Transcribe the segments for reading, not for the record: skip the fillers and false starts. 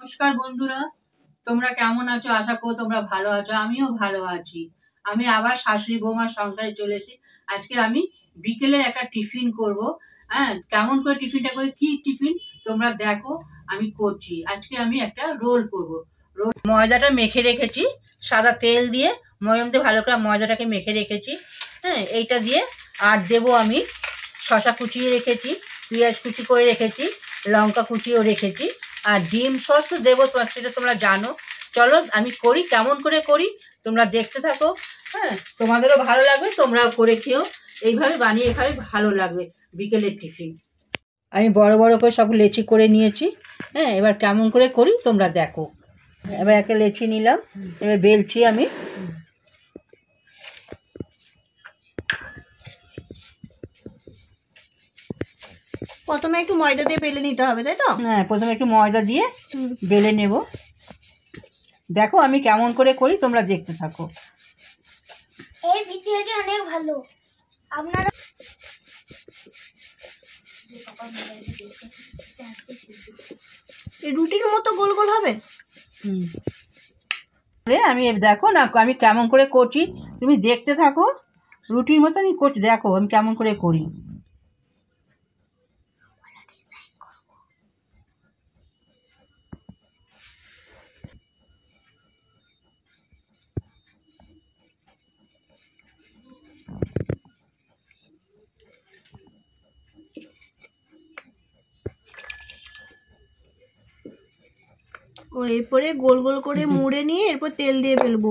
নমস্কার বন্ধুরা, তোমরা কেমন আছো? আশা করি তোমরা ভালো আছো। আমিও ভালো আছি। আমি আবার শাশুড়ি বৌমার সংসারে চলে এসেছি। আজকে আমি বিকেলে একটা টিফিন করব। হ্যাঁ, কেমন করে টিফিনটা করি, কি টিফিন তোমরা দেখো। আমি করছি আজকে আমি একটা রোল করব। রোল ময়দাটা মেখে রেখেছি সাদা তেল দিয়ে, ময়ম দিয়ে ভালো করে ময়দাটাকে মেখে রেখেছি। হ্যাঁ, এইটা দিয়ে আর দেবো আমি শশা কুচিয়ে রেখেছি, পেঁয়াজ কুচি করে রেখেছি, লঙ্কা কুচিও রেখেছি, আর ডিম সস তো দেবো, তোমার সেটা তোমরা জানো। চলো আমি করি, কেমন করে করি তোমরা দেখতে থাকো। হ্যাঁ, তোমাদেরও ভালো লাগবে, তোমরাও করে খেও। এইভাবে বানিয়ে খাবে, ভালো লাগবে বিকেলের টিফিন। আমি বড় বড় করে সব লেচি করে নিয়েছি। হ্যাঁ, এবার কেমন করে করি তোমরা দেখো। এবার একটা লেচি নিলাম, এবার বেলছি আমি। প্রথমে একটু ময়দা দিয়ে বেলে নিতে হবে, তাই তো? হ্যাঁ, প্রথমে একটু ময়দা দিয়ে বেলে নেব। দেখো আমি কেমন করে করি, তোমরা দেখতে থাকো। এই ভিডিওটি অনেক ভালো। আপনারা এই রুটির মতো গোল গোল হবে। আমি দেখো না, আমি কেমন করে করছি তুমি দেখতে থাকো। রুটির মতনই করছি, দেখো আমি কেমন করে করি। ও এরপরে গোল গোল করে মুড়ে নিয়ে এরপর তেল দিয়ে বেলবো।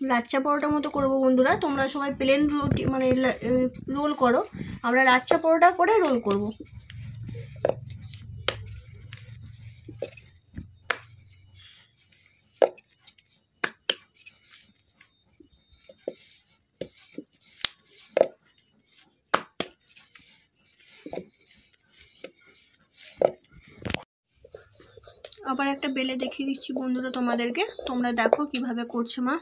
লাচ্ছা পরোটার মতো করবো বন্ধুরা। তোমরা সবাই প্লেন রুটি মানে রোল করো, আমরা লাচ্ছা পরোটা করে রোল করব। আবার একটা বেলে দেখিয়ে দিচ্ছি বন্ধুরা তোমাদেরকে, তোমরা দেখো কিভাবে করছে মা।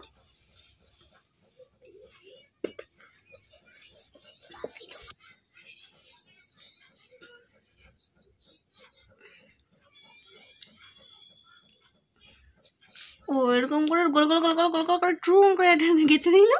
ও এরকম করে গোল গোল গোল গোল গোল গোল করে ট্রুম করে গেঁথে দিল।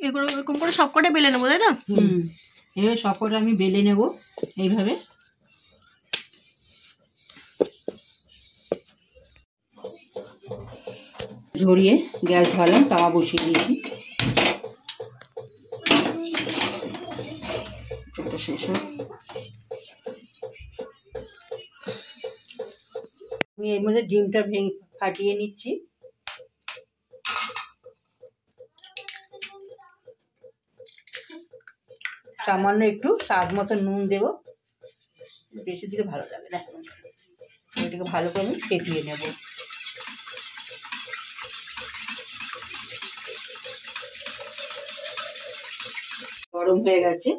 এগুলো এরকম করে সবকটা বেলে নেবো, তাই তো? এবার সবকটা আমি বেলে নেব এইভাবে। ঝরিয়ে গ্যাস ধরালাম, তাওয়া বসিয়ে দিয়েছি। শেষ হোক, আমি এর মধ্যে ডিমটা ফাটিয়ে নিচ্ছি। সামান্য একটু স্বাদ মতো নুন দেব, বেশি দিলে ভালো লাগে না। এটাকে ভালো করে আমি ফেটিয়ে নেব। গরম হয়ে গেছে।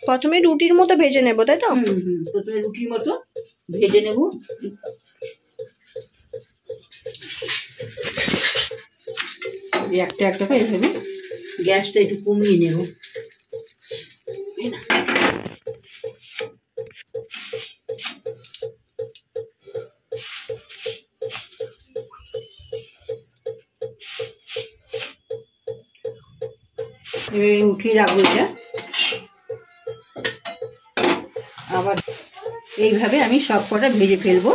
প্রথমে রুটির মতো ভেজে নেবো, তাই তো? প্রথমে রুটির মতো ভেজে নেব। একটা একটা করে এভাবে গ্যাসটা একটু কমিয়ে নেব। এবারে উঠিয়ে রাখবো এটা। আবার এইভাবে আমি সব কটা ভেজে ফেলবো।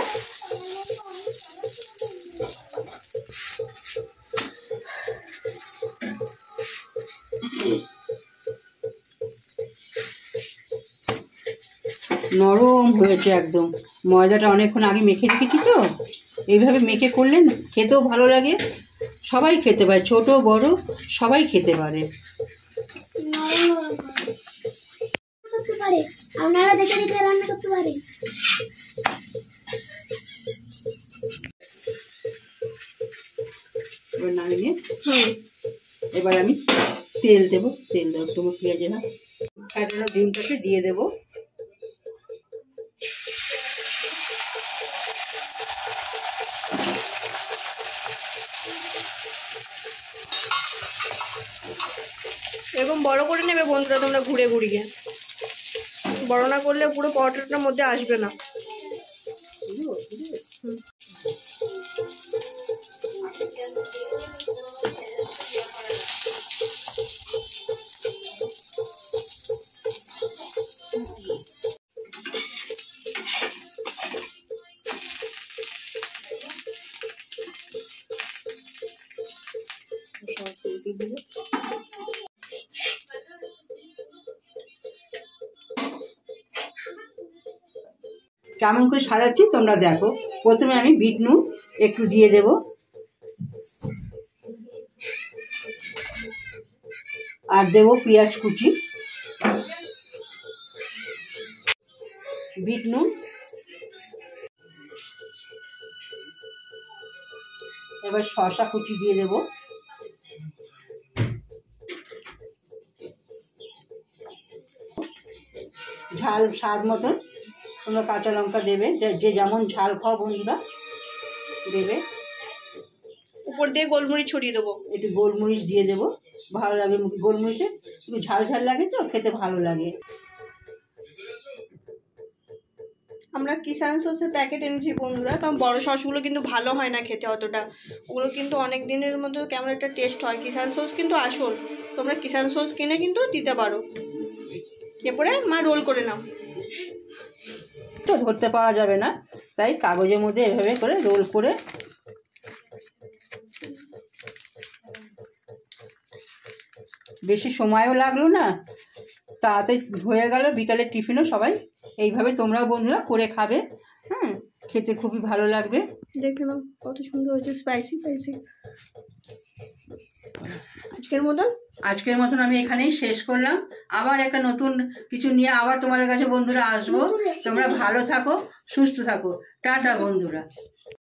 নরম হয়েছে একদম। ময়দাটা অনেকক্ষণ আগে মেখে রেখেছি তো, এইভাবে মেখে করলে খেতেও ভালো লাগে, সবাই খেতে পারে, ছোট বড় সবাই খেতে পারে। আপনারা দেখে দেখে রান্না করতে পারেন। এবার নামিয়ে এবার আমি তেল দেবো, তোমার পেঁয়াজে না ফাটানো ডিমটাকে দিয়ে দেবো। এরকম বড় করে নেবে বন্ধুরা তোমরা ঘুরে ঘুরিয়ে, বড় না করলে পুরো পরোটাটার মধ্যে আসবে না। কেমন করে সাজাচ্ছি তোমরা দেখো। প্রথমে আমি বিট নুন একটু দিয়ে দেব, আর দেব পেঁয়াজ কুচি, বিট নুন, এবার শসা কুচি দিয়ে দেব, ঝাল স্বাদ মতন তোমরা কাঁচা লঙ্কা দেবে, যে যেমন ঝাল খাও বন্ধুরা দেবে। উপর দিয়ে গোলমরিচ ছড়িয়ে দেবো, একটু গোলমরিচ দিয়ে দেবো, ভালো লাগে মুখে গোলমরিচে, একটু ঝাল ঝাল লাগে তো খেতে ভালো লাগে। আমরা কিষান সসের প্যাকেট এনেছি বন্ধুরা, কারণ বড় সসগুলো কিন্তু ভালো হয় না খেতে অতটা, ওগুলো কিন্তু অনেক দিনের মধ্যে কেমন একটা টেস্ট হয়। কিষান সস কিন্তু আসল, তোমরা কিষান সস কিনে কিন্তু দিতে পারো। এরপরে মা রোল করে নাও, তো ধরতে পাওয়া যাবে না, তাই কাগজের মধ্যে এভাবে করে রোল করে বেশি সময়ও লাগলো না, তাড়াতাড়ি হয়ে গেল। বিকালের টিফিনও সবাই এইভাবে তোমরাও বন্ধুরা করে খাবে, খেতে খুবই ভালো লাগবে। দেখে নাও কত সুন্দর হয়েছে, স্পাইসি স্পাইসি। আজকের মতন আমি এখানেই শেষ করলাম। আবার একটা নতুন কিছু নিয়ে আবার তোমাদের কাছে বন্ধুরা আসবো। তোমরা ভালো থাকো, সুস্থ থাকো, টাটা বন্ধুরা।